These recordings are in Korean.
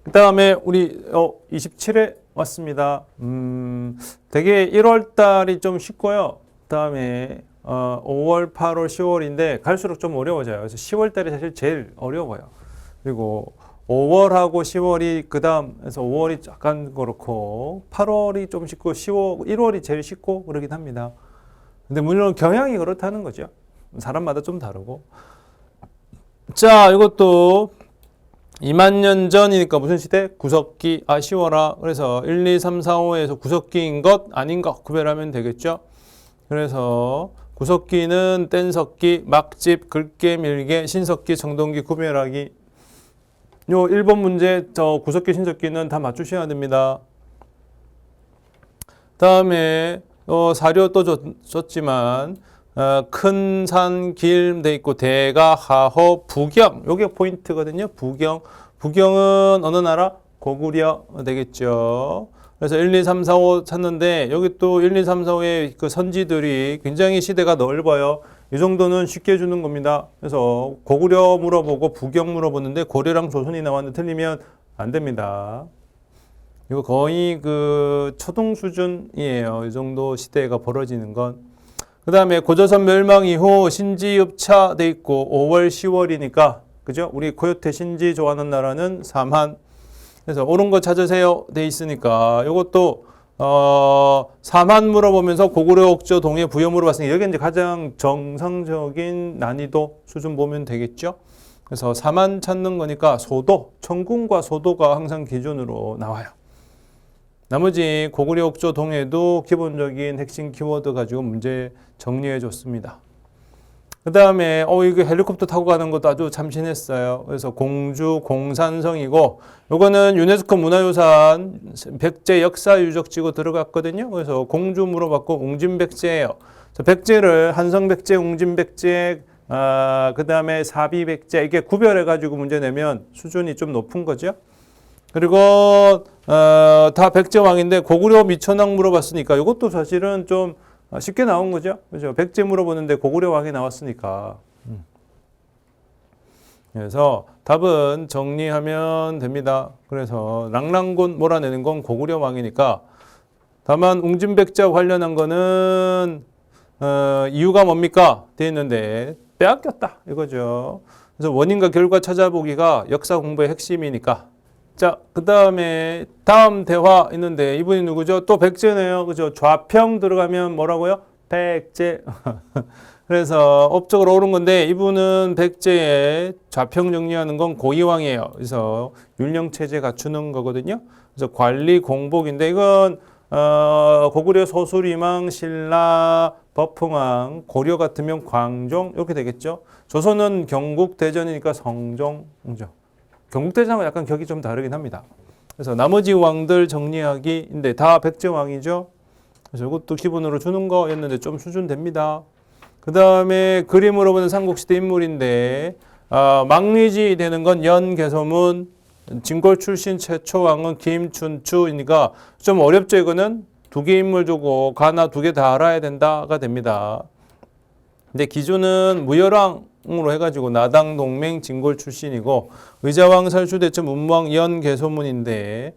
그 다음에 우리 27회 왔습니다. 되게 1월 달이 좀 쉽고요. 그 다음에 5월, 8월, 10월인데 갈수록 좀 어려워져요. 그래서 10월 달이 사실 제일 어려워요. 그리고 5월하고 10월이 그 다음에서 5월이 약간 그렇고 8월이 좀 쉽고 1월이 제일 쉽고 그러긴 합니다. 근데 물론 경향이 그렇다는 거죠. 사람마다 좀 다르고. 자, 이것도 2만 년 전이니까 무슨 시대? 구석기, 쉬워라. 그래서 1, 2, 3, 4, 5에서 구석기인 것, 아닌 것 구별하면 되겠죠. 그래서 구석기는 뗀석기, 막집, 긁게, 밀게, 신석기, 정동기 구별하기. 요 1번 문제 저 구석기, 신석기는 다 맞추셔야 됩니다. 다음에 사료 또 줬지만 큰 산, 길 돼 있고 대가, 하호, 부경. 요게 포인트거든요. 부경은 어느 나라? 고구려 되겠죠. 그래서 1, 2, 3, 4, 5 찾는데 여기 또 1, 2, 3, 4, 5의 그 선지들이 굉장히 시대가 넓어요. 이 정도는 쉽게 주는 겁니다. 그래서 고구려 물어보고 부경 물어보는데 고려랑 조선이 나왔는데 틀리면 안 됩니다. 이거 거의 그 초등 수준이에요. 이 정도 시대가 벌어지는 건. 그 다음에 고조선 멸망 이후 신지읍차 돼 있고 5월, 10월이니까 그죠? 우리 고요태 신지 좋아하는 나라는 삼한. 그래서 옳은 거 찾으세요 돼 있으니까 이것도 삼한 물어보면서 고구려 옥조 동해 부여 물어봤으니까 여기 이제 가장 정상적인 난이도 수준 보면 되겠죠. 그래서 삼한 찾는 거니까 소도, 청군과 소도가 항상 기준으로 나와요. 나머지 고구려 옥조 동해도 기본적인 핵심 키워드 가지고 문제 정리해 줬습니다. 그 다음에 이거 헬리콥터 타고 가는 것도 아주 참신했어요. 그래서 공주 공산성이고 요거는 유네스코 문화유산 백제 역사유적지구 들어갔거든요. 그래서 공주 물어봤고 웅진백제예요. 백제를 한성백제, 웅진백제, 그 다음에 사비백제 이게 구별해 가지고 문제 내면 수준이 좀 높은 거죠. 그리고 다 백제왕인데 고구려 미천왕 물어봤으니까 이것도 사실은 좀 쉽게 나온 거죠. 그죠? 백제 물어보는데 고구려 왕이 나왔으니까. 그래서 답은 정리하면 됩니다. 그래서 랑랑곤 몰아내는 건 고구려 왕이니까 다만 웅진백제와 관련한 거는 이유가 뭡니까? 돼 있는데 빼앗겼다 이거죠. 그래서 원인과 결과 찾아보기가 역사 공부의 핵심이니까. 자, 그 다음에 다음 대화 있는데 이분이 누구죠? 또 백제네요. 그죠? 좌평 들어가면 뭐라고요? 백제. 그래서 업적으로 옳은 건데 이분은 백제의 좌평 정리하는 건 고이왕이에요. 그래서 율령체제 갖추는 거거든요. 그래서 관리 공복인데 이건 고구려 소수리망, 신라, 법흥왕, 고려 같으면 광종 이렇게 되겠죠. 조선은 경국 대전이니까 성종죠. 경국대전하고 약간 격이 좀 다르긴 합니다. 그래서 나머지 왕들 정리하기인데 다 백제왕이죠. 그래서 이것도 기본으로 주는 거였는데 좀 수준 됩니다. 그 다음에 그림으로 보는 삼국시대 인물인데 망리지 되는 건 연개소문, 진골 출신 최초 왕은 김춘추이니까 좀 어렵죠. 이거는 두 개 인물 주고 가나 두 개 다 알아야 된다가 됩니다. 근데 기준은 무열왕으로 해가지고 나당 동맹 진골 출신이고 의자왕 설주대첩 문왕 연개소문인데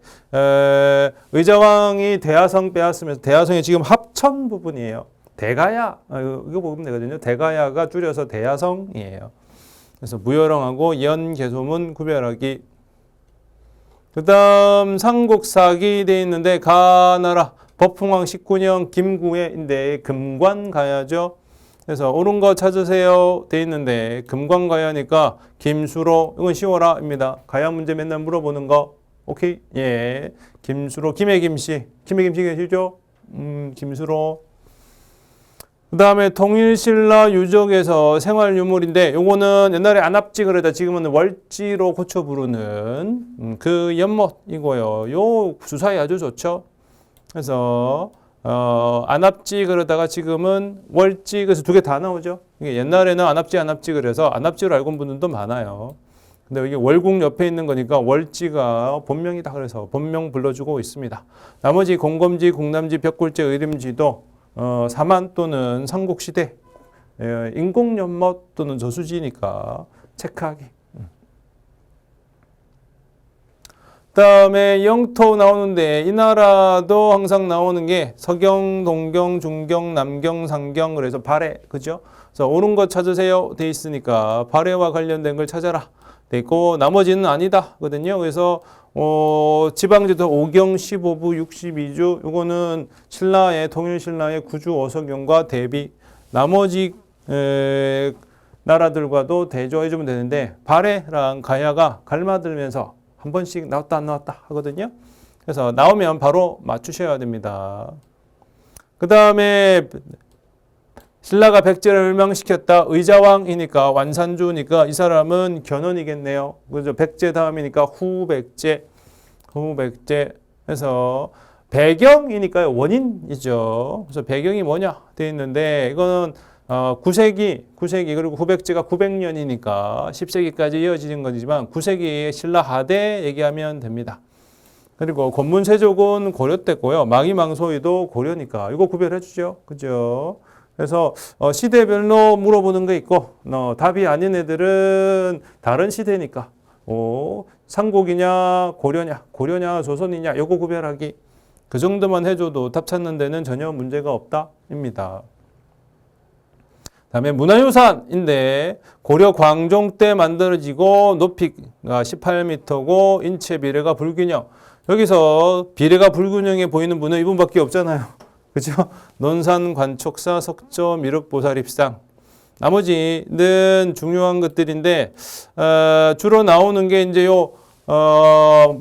의자왕이 대하성 빼앗으면서 대하성이 지금 합천 부분이에요. 대가야 이거 보면 되거든요. 대가야가 줄여서 대하성이에요. 그래서 무열왕하고 연개소문 구별하기. 그 다음 삼국사기 돼 있는데 가나라 법흥왕 19년 김구애인데 금관 가야죠. 그래서 옳은 거 찾으세요 돼 있는데 금관 가야니까 김수로 이건 쉬워라입니다. 가야 문제 맨날 물어보는 거. 오케이. 예. 김수로 김해김씨 계시죠? 김수로. 그 다음에 통일신라 유적에서 생활유물인데 요거는 옛날에 안압지 그러다 지금은 월지로 고쳐 부르는 그 연못이고요. 요 주사위 아주 좋죠. 그래서 안압지 그러다가 지금은 월지 그래서 두 개 다 나오죠. 이게 옛날에는 안압지 그래서 안압지로 알고 온 분들도 많아요. 근데 이게 월궁 옆에 있는 거니까 월지가 본명이다 그래서 본명 불러주고 있습니다. 나머지 공검지, 궁남지, 벽골제, 의림지도 사만 또는 삼국시대 인공연못 또는 저수지니까 체크하기. 그다음에 영토 나오는데 이 나라도 항상 나오는 게 서경, 동경, 중경, 남경, 상경 그래서 발해 그죠? 그래서 옳은 것 찾으세요 돼 있으니까 발해와 관련된 걸 찾아라 돼 있고 나머지는 아니다거든요. 그래서 지방제도 5경 15부 62주 요거는 신라의 통일 신라의 구주 어서경과 대비 나머지 나라들과도 대조해주면 되는데 발해랑 가야가 갈마들면서 한 번씩 나왔다 안 나왔다 하거든요. 그래서 나오면 바로 맞추셔야 됩니다. 그 다음에 신라가 백제를 멸망시켰다. 의자왕이니까 완산주니까 이 사람은 견훤이겠네요. 그죠? 백제 다음이니까 후백제. 그래서 배경이니까요. 원인이죠. 그래서 배경이 뭐냐 돼 있는데 이거는 9세기 그리고 후백제가 900년이니까 10세기까지 이어지는 거지만 9세기의 신라 하대 얘기하면 됩니다. 그리고 권문세족은 고려 때고요. 망이망소이도 고려니까 이거 구별해 주죠. 그죠? 그래서 시대별로 물어보는 거 있고 답이 아닌 애들은 다른 시대니까 삼국이냐 고려냐 조선이냐 요거 구별하기 그 정도만 해줘도 답 찾는 데는 전혀 문제가 없다입니다. 다음에 문화유산인데 고려 광종 때 만들어지고 높이가 18m고 인체 비례가 불균형. 여기서 비례가 불균형해 보이는 분은 이분밖에 없잖아요. 그죠? 논산, 관촉사, 석조, 미륵보살입상. 나머지는 중요한 것들인데 주로 나오는 게 이제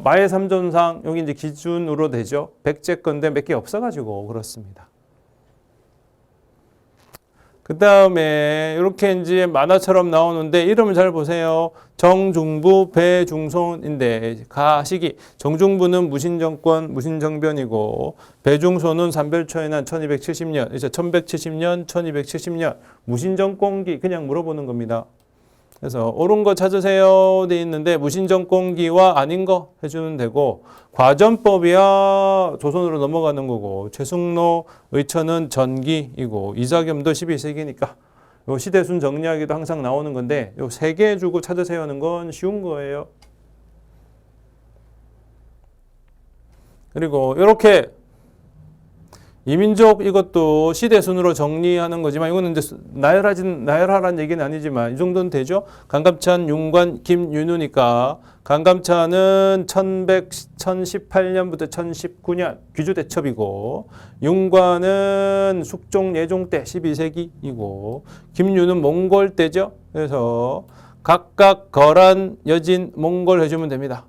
마해삼존상 여기 이제 기준으로 되죠. 백제 건데 몇 개 없어가지고 그렇습니다. 그 다음에 이렇게 이제 만화처럼 나오는데 이름을 잘 보세요. 정중부, 배중손인데 가시기 정중부는 무신정권, 무신정변이고 배중손은 삼별초의 난 1270년, 이제 1170년, 1270년 무신정권기 그냥 물어보는 겁니다. 그래서 옳은 거 찾으세요 돼 있는데 무신정권기와 아닌 거 해주면 되고 과전법이야 조선으로 넘어가는 거고 최승로 의천은 전기이고 이자겸도 12세기니까 요 시대순 정리하기도 항상 나오는 건데 요 세 개 주고 찾으세요 하는 건 쉬운 거예요. 그리고 이렇게 이민족 이것도 시대순으로 정리하는 거지만 이거는 이제 나열하라는 얘기는 아니지만 이 정도는 되죠. 강감찬, 윤관, 김윤우니까 강감찬은 1118년부터 1019년 귀주대첩이고 윤관은 숙종 예종 때 12세기이고 김윤우는 몽골 때죠. 그래서 각각 거란, 여진, 몽골 해주면 됩니다.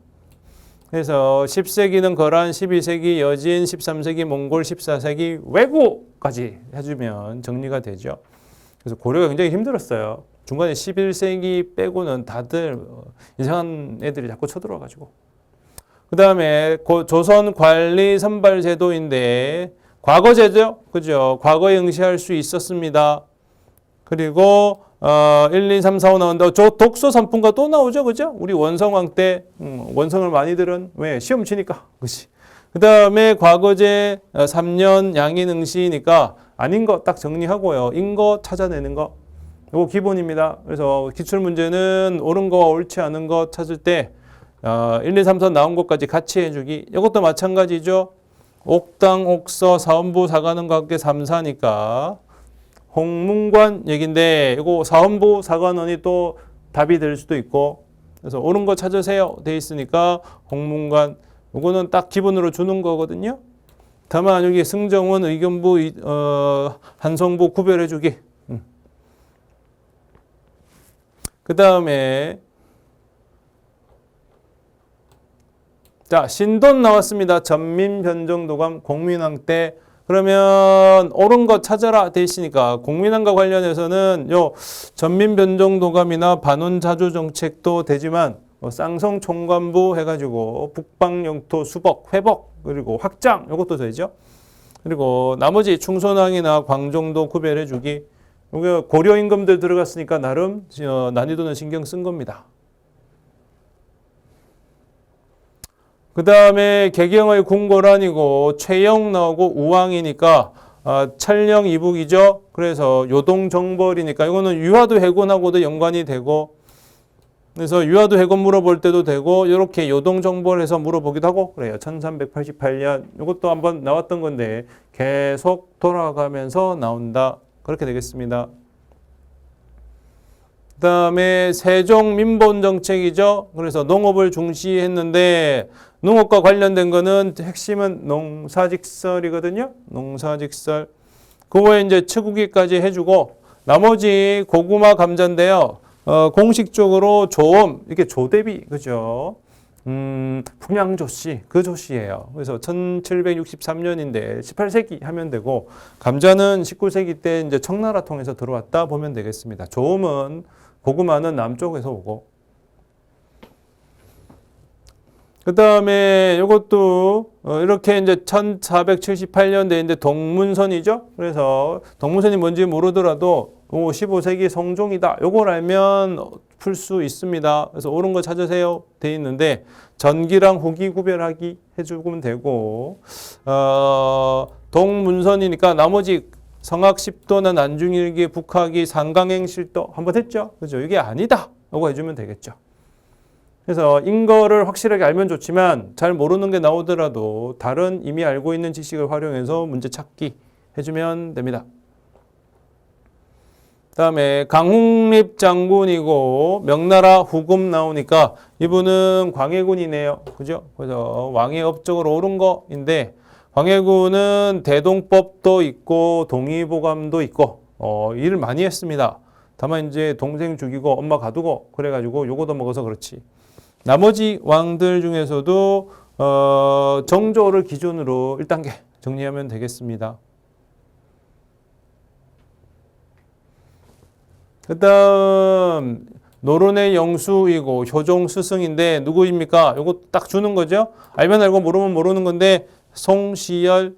그래서 10세기는 거란, 12세기 여진, 13세기 몽골, 14세기 왜구까지 해주면 정리가 되죠. 그래서 고려가 굉장히 힘들었어요. 중간에 11세기 빼고는 다들 이상한 애들이 자꾸 쳐들어와가지고. 그 다음에 조선 관리 선발 제도인데 과거제죠. 그죠? 과거에 응시할 수 있었습니다. 그리고 1, 2, 3, 4, 5 나온다. 저 독서 산품과 또 나오죠. 그죠? 우리 원성왕 때 원성을 많이들은 왜? 시험 치니까. 그치? 그 다음에 과거제 3년 양인응시니까 아닌 거 딱 정리하고요. 인 거 찾아내는 거. 이거 기본입니다. 그래서 기출문제는 옳은 거와 옳지 않은 거 찾을 때 1, 2, 3, 4 나온 것까지 같이 해주기. 이것도 마찬가지죠. 옥당, 옥서, 사원부, 사관원과 함께 3, 4니까 홍문관 얘긴데 이거 사원부 사관원이 또 답이 될 수도 있고 그래서 옳은 거 찾으세요 돼 있으니까 홍문관 이거는 딱 기본으로 주는 거거든요. 다만 여기 승정원 의견부 한성부 구별해 주기. 그 다음에 자 신돈 나왔습니다. 전민변정도감 공민왕 때 그러면 옳은 거 찾아라 돼 있으니까 공민왕과 관련해서는 요 전민변정도감이나 반원자주정책도 되지만 쌍성총관부 해가지고 북방영토 수복, 회복 그리고 확장 이것도 되죠. 그리고 나머지 충선왕이나 광종도 구별해주기. 이게 고려 임금들 들어갔으니까 나름 난이도는 신경 쓴 겁니다. 그 다음에 개경의 궁궐안이고 최영 나오고 우왕이니까 찰령 이북이죠. 그래서 요동정벌이니까 이거는 유화도 해군하고도 연관이 되고 그래서 유아도 해건 물어볼 때도 되고 이렇게 요동 정보를 해서 물어보기도 하고 그래요. 1388년 이것도 한번 나왔던 건데 계속 돌아가면서 나온다. 그렇게 되겠습니다. 그 다음에 세종 민본 정책이죠. 그래서 농업을 중시했는데 농업과 관련된 거는 핵심은 농사직설이거든요. 농사직설. 그거에 이제 치국이까지 해주고 나머지 고구마 감자인데요. 공식적으로 조음, 이게 조대비, 그죠? 풍양조씨, 그 조씨예요. 그래서 1763년인데 18세기 하면 되고, 감자는 19세기 때 이제 청나라 통해서 들어왔다 보면 되겠습니다. 조음은, 고구마는 남쪽에서 오고. 그 다음에 이것도 이렇게 이제 1478년대인데 동문선이죠. 그래서 동문선이 뭔지 모르더라도 15세기 성종이다. 요걸 알면 풀 수 있습니다. 그래서 옳은 거 찾으세요. 돼 있는데 전기랑 후기 구별하기 해주면 되고 동문선이니까 나머지 성악 10도나 난중일기, 북학이, 상강행 실도 한번 했죠. 그죠? 이게 아니다. 요거 해주면 되겠죠. 그래서 인거를 확실하게 알면 좋지만 잘 모르는 게 나오더라도 다른 이미 알고 있는 지식을 활용해서 문제 찾기 해주면 됩니다. 다음에 강홍립 장군이고 명나라 후금 나오니까 이분은 광해군이네요. 그죠? 그래서 왕의 업적으로 옳은 거인데 광해군은 대동법도 있고 동의보감도 있고 일을 많이 했습니다. 다만 이제 동생 죽이고 엄마 가두고 그래가지고 요거도 먹어서 그렇지. 나머지 왕들 중에서도 정조를 기준으로 1단계 정리하면 되겠습니다. 그 다음 노론의 영수이고 효종 스승인데 누구입니까? 요거 딱 주는 거죠. 알면 알고 모르면 모르는 건데 송시열,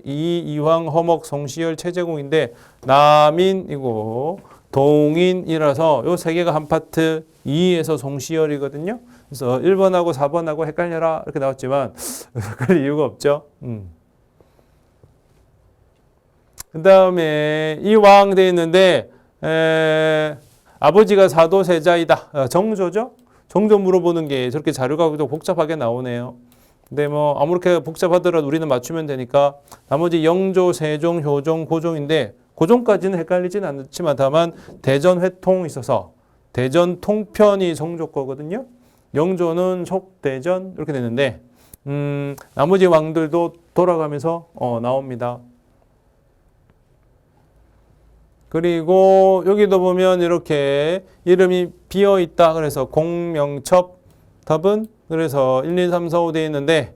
이황, 허목, 송시열, 최재공인데 남인이고 동인이라서 요 세 개가 한 파트 2에서 송시열이거든요. 그래서 1번하고 4번하고 헷갈려라 이렇게 나왔지만 헷갈릴 이유가 없죠. 그 다음에 이왕 돼 있는데 아버지가 사도세자이다. 정조죠? 정조 물어보는 게 저렇게 자료가 좀 복잡하게 나오네요. 근데 뭐 아무렇게 복잡하더라도 우리는 맞추면 되니까 나머지 영조, 세종, 효종, 고종인데 고종까지는 헷갈리진 않지만 다만 대전 회통이 있어서 대전 통편이 정조 거거든요. 영조는 속대전 이렇게 되는데 나머지 왕들도 돌아가면서 나옵니다. 그리고 여기도 보면 이렇게 이름이 비어 있다. 그래서 공명첩 답은 그래서 1, 2, 3, 4, 5 되어 있는데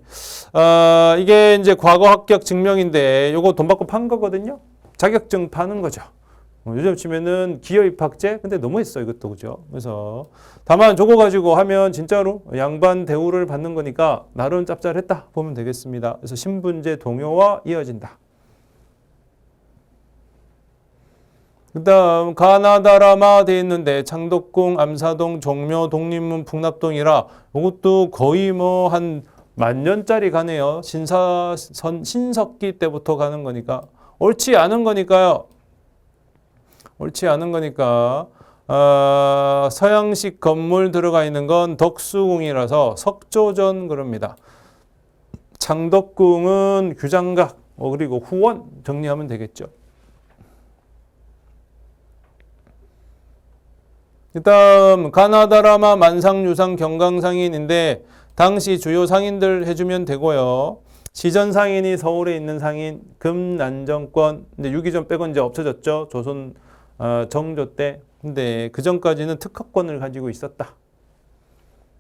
이게 이제 과거 합격 증명인데 요거 돈 받고 판 거거든요. 자격증 파는 거죠. 요즘 치면은 기업 입학제 근데 너무했어 이것도 그죠. 그래서 다만 저거 가지고 하면 진짜로 양반 대우를 받는 거니까 나름 짭짤했다 보면 되겠습니다. 그래서 신분제 동요와 이어진다. 그 다음 가나다라마 돼 있는데 창덕궁, 암사동, 종묘, 독립문, 풍납동이라 이것도 거의 뭐 한 10,000년짜리 가네요. 신석기 때부터 가는 거니까 옳지 않은 거니까요. 옳지 않은 거니까 서양식 건물 들어가 있는 건 덕수궁이라서 석조전 그럽니다. 창덕궁은 규장각 그리고 후원 정리하면 되겠죠. 그 다음 가나다라마 만상유상 경강상인인데 당시 주요 상인들 해주면 되고요. 시전 상인이 서울에 있는 상인 금난정권 근데 유기전 빼고 이제 없어졌죠. 조선 정조 때. 근데 그 전까지는 특허권을 가지고 있었다.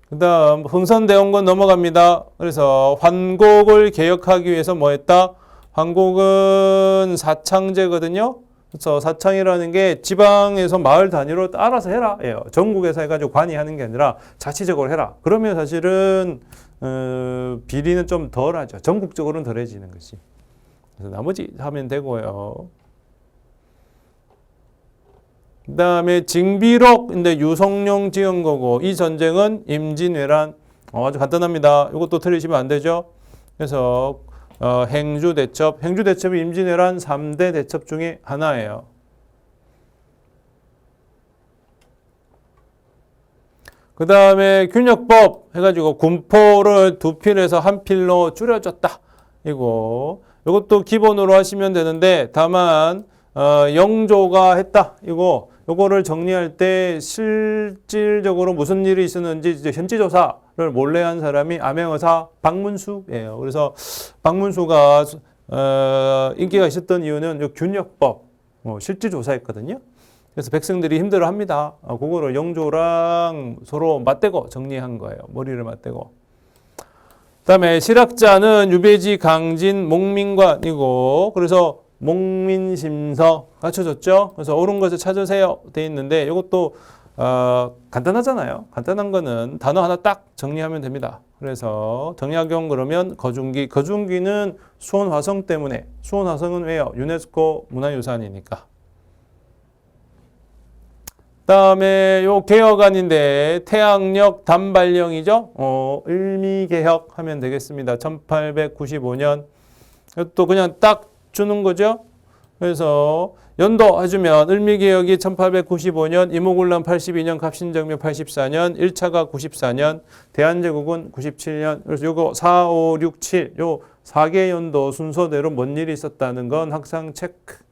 그 다음 흥선대원군 넘어갑니다. 그래서 환곡을 개혁하기 위해서 뭐 했다? 환곡은 사창제거든요. 그래서 사창이라는 게 지방에서 마을 단위로 알아서 해라. 예요. 전국에서 해가지고 관이하는 게 아니라 자치적으로 해라. 그러면 사실은 비리는 좀 덜하죠. 전국적으로는 덜해지는 것이. 그래서 나머지 하면 되고요. 그 다음에 징비록인데 유성룡 지은 거고 이 전쟁은 임진왜란 아주 간단합니다. 이것도 틀리시면 안 되죠. 그래서 행주대첩, 행주대첩이 임진왜란 3대 대첩 중에 하나예요. 그 다음에 균역법 해가지고 군포를 두 필에서 한 필로 줄여줬다. 이것도 기본으로 하시면 되는데 다만 영조가 했다. 요거를 정리할 때 실질적으로 무슨 일이 있었는지 이제 현지조사를 몰래 한 사람이 암행어사 박문수예요. 그래서 박문수가 인기가 있었던 이유는 요 균역법 실질조사했거든요. 그래서 백성들이 힘들어합니다. 그거를 영조랑 서로 맞대고 정리한 거예요. 머리를 맞대고. 그다음에 실학자는 유배지, 강진, 목민관이고 그래서 목민심서 갖춰졌죠. 그래서 옳은 것을 찾으세요 돼 있는데 이것도 간단하잖아요. 간단한 거는 단어 하나 딱 정리하면 됩니다. 그래서 정약용 그러면 거중기는 수원화성 때문에 수원화성은 왜요? 유네스코 문화유산이니까. 그다음에 요 개혁안인데 태양력 단발령이죠. 을미개혁 하면 되겠습니다. 1895년 또 그냥 딱 주는 거죠. 그래서 연도 해주면 을미개혁이 1895년, 이모군란 82년, 갑신정변 84년, 1차가 94년, 대한제국은 97년. 그래서 요거 4, 5, 6, 7 요 4개 연도 순서대로 뭔 일이 있었다는 건 항상 체크.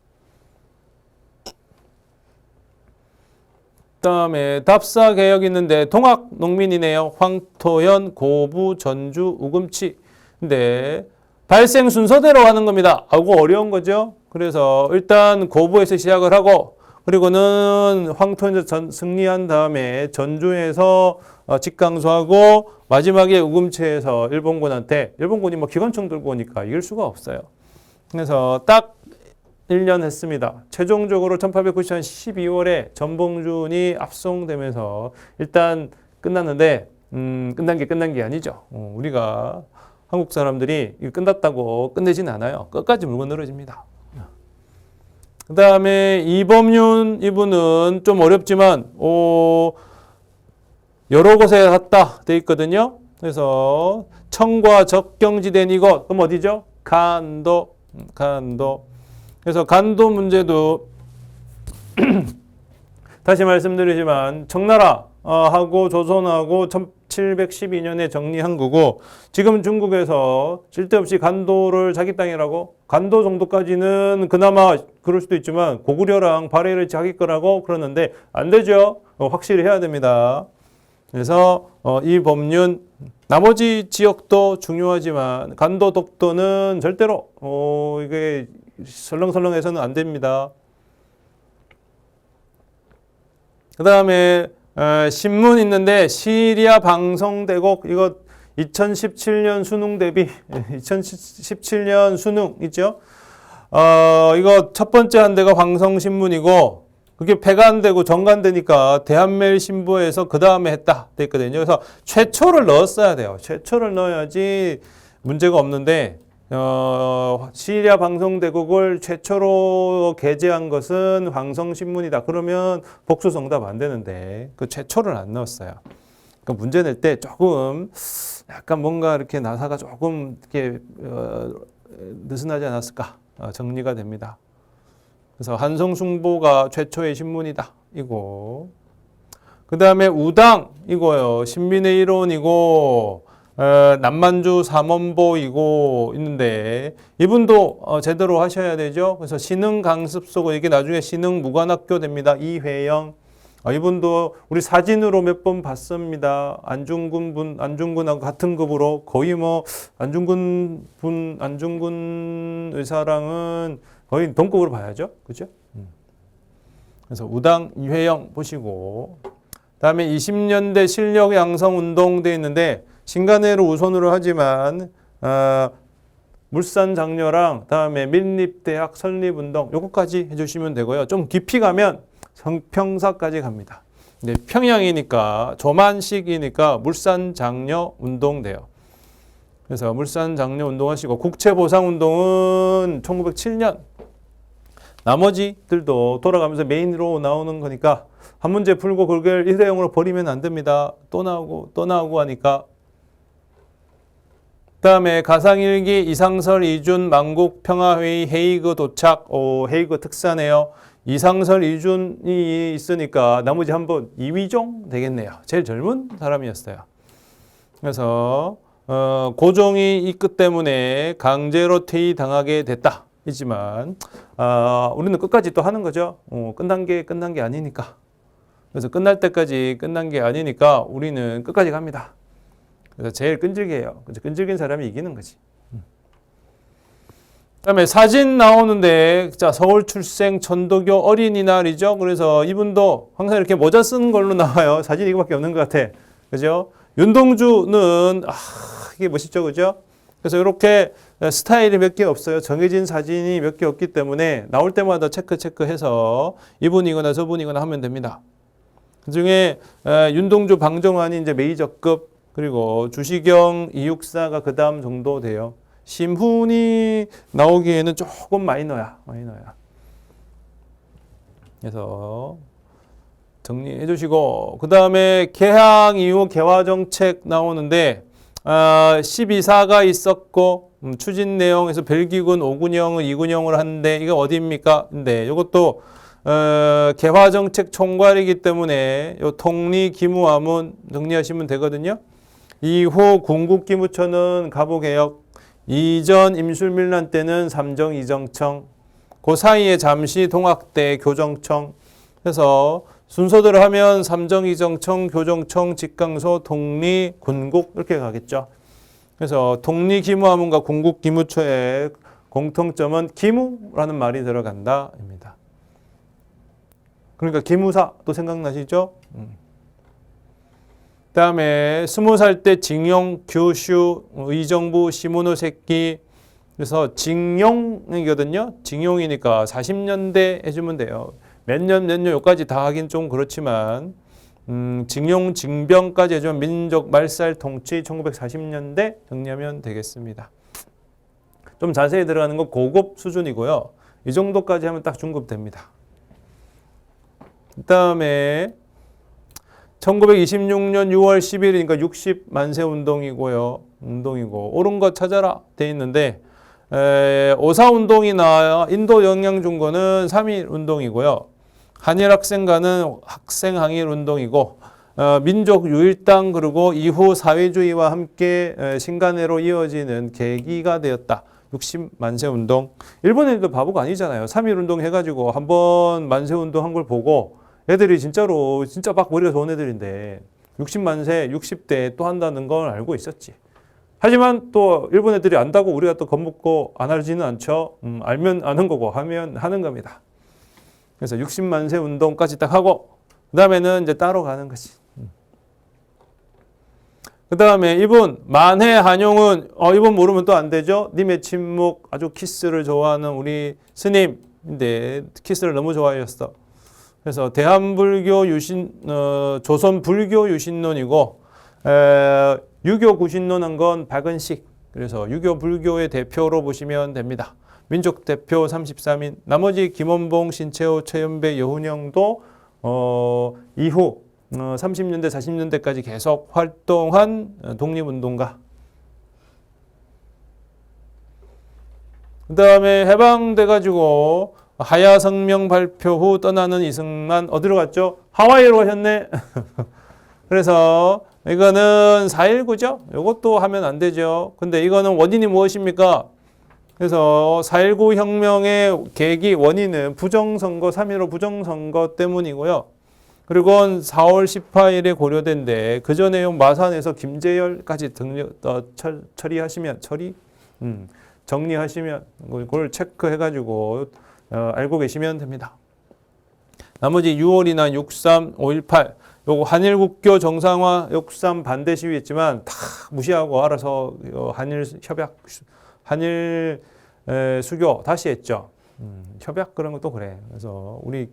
그다음에 답사 개혁이 있는데 동학 농민이네요. 황토현, 고부, 전주, 우금치. 근데 발생 순서대로 하는 겁니다. 아이고 어려운 거죠. 그래서 일단 고부에서 시작을 하고 그리고는 황토현에서 승리한 다음에 전주에서 직강수하고 마지막에 우금치에서 일본군이 뭐 기관총 들고 오니까 이길 수가 없어요. 그래서 딱 1년 했습니다. 최종적으로 1894년 12월에 전봉준이 압송되면서 일단 끝났는데 끝난 게 아니죠. 우리가 한국 사람들이 끝났다고 끝내진 않아요. 끝까지 물고 늘어집니다. 그 다음에 이범윤 이분은 좀 어렵지만 여러 곳에 갔다 돼 있거든요. 그래서 청과 적경지대인 이곳 그럼 어디죠? 간도. 그래서 간도 문제도 다시 말씀드리지만 청나라하고 조선하고 1712년에 정리한 거고 지금 중국에서 쓸데없이 간도를 자기 땅이라고 간도 정도까지는 그나마 그럴 수도 있지만 고구려랑 발해를 자기 거라고 그러는데 안 되죠. 확실히 해야 됩니다. 그래서 이 법률 나머지 지역도 중요하지만 간도 독도는 절대로 이게 설렁설렁해서는 안 됩니다. 그 다음에 신문 있는데 시리아 방송대국 이거 2017년 수능 대비 2017년 수능 있죠. 이거 첫 번째 한 대가 황성신문이고 그게 폐간되고 정간되니까 대한매일신보에서 그 다음에 했다 돼 있거든요. 그래서 최초를 넣었어야 돼요. 최초를 넣어야지 문제가 없는데 시리아 방송대국을 최초로 게재한 것은 황성신문이다. 그러면 복수성답 안 되는데 그 최초를 안 넣었어요. 그러니까 문제 낼 때 조금 약간 뭔가 이렇게 나사가 조금 이렇게 느슨하지 않았을까 정리가 됩니다. 그래서 한성숭보가 최초의 신문이다. 이거. 그 다음에 우당 이거요. 신민의 이론이고 남만주 삼원보이고 있는데 이분도 제대로 하셔야 되죠. 그래서 신흥 강습소고 이게 나중에 신흥 무관학교 됩니다. 이회영 이분도 우리 사진으로 몇 번 봤습니다. 안중근하고 같은 급으로 거의 뭐 안중근 의사랑은 거의 동급으로 봐야죠. 그죠? 그래서 우당 이회영 보시고 다음에 20년대 실력 양성 운동 돼 있는데 신간회를 우선으로 하지만 물산 장려랑 다음에 민립대학 설립운동 요거까지 해주시면 되고요. 좀 깊이 가면 성평사까지 갑니다. 네, 평양이니까 조만식이니까 물산 장려 운동 돼요. 그래서 물산 장려 운동하시고 국채보상 운동은 1907년 나머지들도 돌아가면서 메인으로 나오는 거니까 한 문제 풀고 그걸 일회용으로 버리면 안 됩니다. 또 나오고 하니까. 그다음에 가상일기 이상설 이준 만국 평화회의 헤이그 도착 헤이그 특사네요. 이상설, 이준이 있으니까 나머지 한번 이위종 되겠네요. 제일 젊은 사람이었어요. 그래서 고종이 이 끝 때문에 강제로 퇴위당하게 됐다. 이지만 우리는 끝까지 또 하는 거죠. 끝난 게 아니니까. 그래서 끝날 때까지 끝난 게 아니니까 우리는 끝까지 갑니다. 그래서 제일 끈질겨요. 끈질긴 사람이 이기는 거지. 그다음에 사진 나오는데 자 서울 출생 천도교 어린이날이죠. 그래서 이분도 항상 이렇게 모자 쓴 걸로 나와요. 사진 이거밖에 없는 것 같아. 그죠? 윤동주는 이게 멋있죠, 그죠? 그래서 이렇게 스타일이 몇 개 없어요. 정해진 사진이 몇 개 없기 때문에 나올 때마다 체크해서 이분이거나 저분이거나 하면 됩니다. 그중에 윤동주, 방정환이 이제 메이저급, 그리고 주시경, 이육사가 그 다음 정도 돼요. 심훈이 나오기에는 조금 마이너야. 그래서 정리해 주시고, 그 다음에 개항 이후 개화정책 나오는데 12사가 있었고 추진 내용에서 벨기군 5군형을 2군형을 하는데 이게 어디입니까? 근데 이것도 개화정책 총괄이기 때문에 요 통리 기무화문 정리하시면 되거든요. 이후 군국기무처는 가보개혁, 이전 임술밀란 때는 삼정 이정청, 그 사이에 잠시 동학대 교정청 해서 순서대로 하면 삼정 이정청, 교정청, 직강소, 통리, 군국 이렇게 가겠죠. 그래서 통리 기무화문과 군국 기무처의 공통점은 기무라는 말이 들어간다입니다. 그러니까 기무사 또 생각나시죠? 그다음에 20살 때 징용, 규슈, 의정부, 시모노세키. 그래서 징용이거든요. 징용이니까 40년대 해주면 돼요. 몇 년 여기까지 다 하긴 좀 그렇지만 징용, 징병까지 해주면 민족 말살 통치 1940년대 정리하면 되겠습니다. 좀 자세히 들어가는 건 고급 수준이고요. 이 정도까지 하면 딱 중급 됩니다. 그 다음에 1926년 6월 10일이니까 60만세 운동이고 옳은 거 찾아라 돼 있는데 오사운동이나 인도 영향 준 거는 3.1 운동이고요. 한일학생가는 학생항일 운동이고 민족 유일당 그리고 이후 사회주의와 함께 신간회로 이어지는 계기가 되었다. 60만세 운동. 일본 애들도 바보가 아니잖아요. 3.1 운동 해가지고 한번 만세 운동 한 걸 보고 애들이 진짜 막 머리가 좋은 애들인데 60만세 60대 또 한다는 걸 알고 있었지. 하지만 또 일본 애들이 안다고 우리가 또 겁먹고 안 하지는 않죠. 알면 아는 거고 하면 하는 겁니다. 그래서 60만세 운동까지 딱 하고 그 다음에는 이제 따로 가는 거지. 그 다음에 이분 만해 한용운 이분 모르면 또 안 되죠. 님의 침묵 아주 키스를 좋아하는 우리 스님인데 키스를 너무 좋아하셨어. 그래서 대한불교 조선 불교 유신론이고 유교 구신론한 건 박은식. 그래서 유교 불교의 대표로 보시면 됩니다. 민족 대표 33인. 나머지 김원봉, 신채호, 최연배, 여훈영도 이후 30년대, 40년대까지 계속 활동한 독립운동가. 그 다음에 해방돼가지고 하야성명 발표 후 떠나는 이승만 어디로 갔죠? 하와이로 가셨네. 그래서 이거는 4.19죠? 이것도 하면 안 되죠. 근데 이거는 원인이 무엇입니까? 그래서 4.19 혁명의 계기 원인은 부정선거, 3.15 부정선거 때문이고요. 그리고 4월 18일에 고려된데 그 전에 마산에서 김재열까지 정리하시면 그걸 체크해가지고 알고 계시면 됩니다. 나머지 6월이나 6.3, 5.18 요거 한일 국교 정상화 6.3 반대 시위했지만 다 무시하고 알아서 한일 협약, 한일 수교 다시 했죠. 협약 그런 것도 그래. 그래서 우리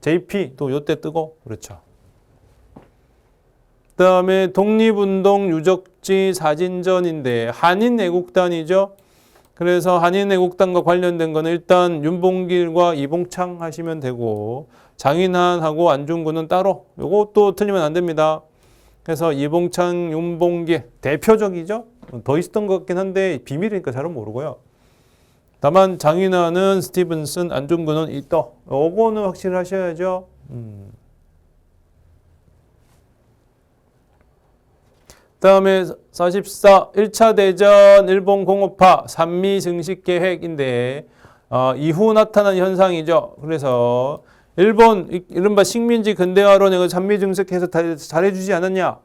JP 또 요때 뜨고 그렇죠. 그 다음에 독립운동 유적지 사진전인데 한인애국단이죠. 그래서 한인애국단과 관련된 거는 일단 윤봉길과 이봉창 하시면 되고 장인한하고 안중근은 따로. 요것도 틀리면 안 됩니다. 그래서 이봉창, 윤봉길 대표적이죠. 더 있었던 것 같긴 한데 비밀이니까 잘은 모르고요. 다만 장인어는 스티븐슨, 안중근은 있다. 요거는 확실히 하셔야죠. 다음에 44. 1차 대전 일본 공업화 산미 증식 계획인데 이후 나타난 현상이죠. 그래서 일본 이른바 식민지 근대화론에 산미 증식해서 잘해주지 않았냐?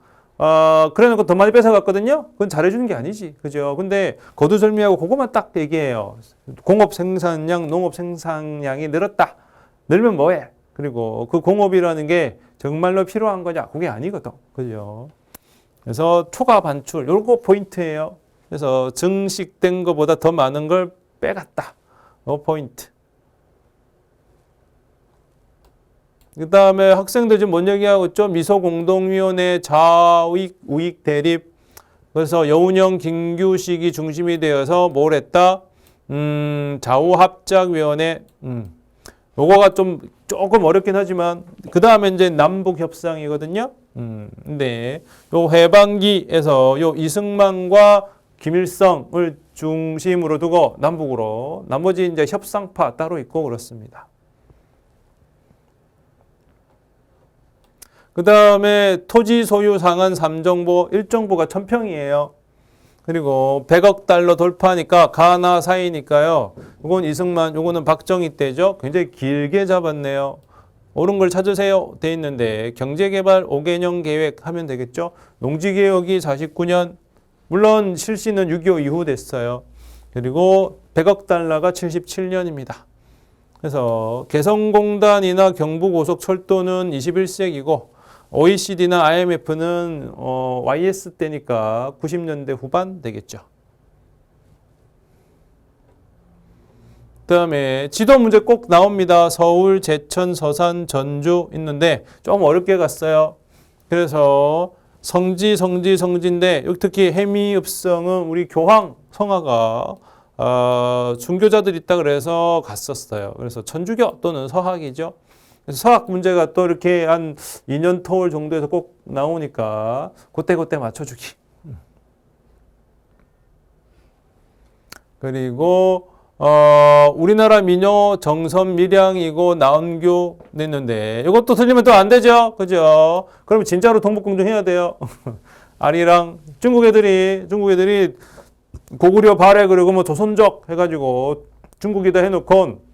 그래놓고 더 많이 뺏어갔거든요. 그건 잘해주는 게 아니지, 그죠? 근데 거두절미하고 그것만 딱 얘기해요. 공업 생산량, 농업 생산량이 늘었다. 늘면 뭐해? 그리고 그 공업이라는 게 정말로 필요한 거냐? 그게 아니거든, 그죠? 그래서 초과 반출, 요거 포인트예요. 그래서 증식된 것보다 더 많은 걸 빼갔다. 요 포인트. 그 다음에 학생들 지금 뭔 얘기하고 있죠? 미소공동위원회 좌우익, 우익 대립. 그래서 여운형, 김규식이 중심이 되어서 뭘 했다? 좌우합작위원회. 요거가 조금 어렵긴 하지만, 그 다음에 이제 남북협상이거든요. 근데 요 해방기에서 요 이승만과 김일성을 중심으로 두고 남북으로, 나머지 이제 협상파 따로 있고 그렇습니다. 그 다음에 토지 소유 상한 3정보, 1정보가 1000평이에요. 그리고 100억 달러 돌파하니까 가나 사이니까요. 이건 이승만, 요거는 박정희 때죠. 굉장히 길게 잡았네요. 옳은 걸 찾으세요 돼 있는데 경제개발 5개년 계획 하면 되겠죠. 농지개혁이 49년, 물론 실시는 6.25 이후 됐어요. 그리고 100억 달러가 77년입니다. 그래서 개성공단이나 경부고속철도는 21세기고 OECD나 IMF는 YS 때니까 90년대 후반 되겠죠. 그 다음에 지도 문제 꼭 나옵니다. 서울, 제천, 서산, 전주 있는데 좀 어렵게 갔어요. 그래서 성지인데 특히 해미읍성은 우리 교황 성하가 순교자들 있다 그래서 갔었어요. 그래서 천주교 또는 서학이죠. 그래서 서학 문제가 또 이렇게 한 2년 터울 정도에서 꼭 나오니까 그때 맞춰주기. 그리고 우리나라 민요 정선 밀양이고 나온교 냈는데 이것도 틀리면 또 안 되죠, 그죠? 그러면 진짜로 동북공정 해야 돼요. 아리랑 중국 애들이 고구려 발해 그리고 뭐 조선족 해가지고 중국에다 해놓고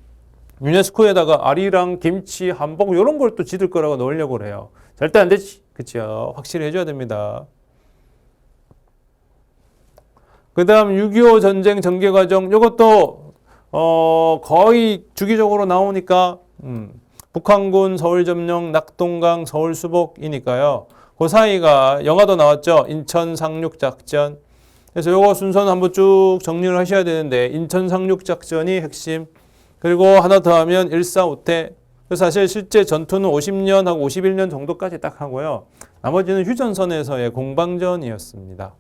유네스코에다가 아리랑 김치 한복 이런 걸 또 지들 거라고 넣으려고 그래요. 절대 안 되지, 그죠? 확실히 해줘야 됩니다. 그 다음 6.25 전쟁 전개 과정 이것도 거의 주기적으로 나오니까 북한군 서울 점령, 낙동강 서울 수복이니까요. 그 사이가 영화도 나왔죠. 인천 상륙 작전. 그래서 요거 순서는 한번 쭉 정리를 하셔야 되는데 인천 상륙 작전이 핵심. 그리고 하나 더 하면 1.4.5태. 사실 실제 전투는 50년하고 51년 정도까지 딱 하고요. 나머지는 휴전선에서의 공방전이었습니다.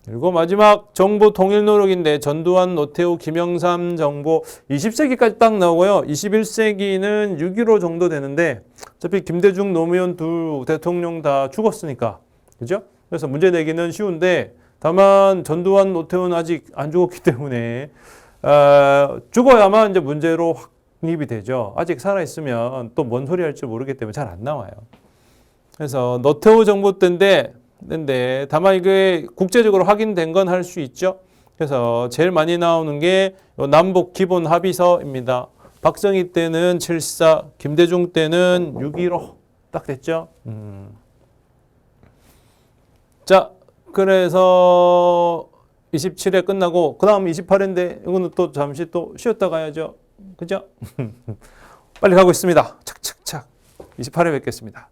그리고 마지막 정부 통일 노력인데 전두환, 노태우, 김영삼 정부 20세기까지 딱 나오고요. 21세기는 6.15 정도 되는데 어차피 김대중, 노무현 두 대통령 다 죽었으니까. 그죠? 그래서 문제 내기는 쉬운데 다만 전두환, 노태우는 아직 안 죽었기 때문에 죽어야만 이제 문제로 확립이 되죠. 아직 살아있으면 또 뭔 소리 할지 모르기 때문에 잘 안 나와요. 그래서 노태우 정부 때인데 다만 이게 국제적으로 확인된 건 할 수 있죠. 그래서 제일 많이 나오는 게 남북 기본 합의서입니다. 박정희 때는 7.4, 김대중 때는 6.15 딱 됐죠. 자, 그래서 27회 끝나고 그 다음 28회인데 이거는 또 잠시 또 쉬었다 가야죠. 그죠? 빨리 가고 있습니다. 착착착. 28회 뵙겠습니다.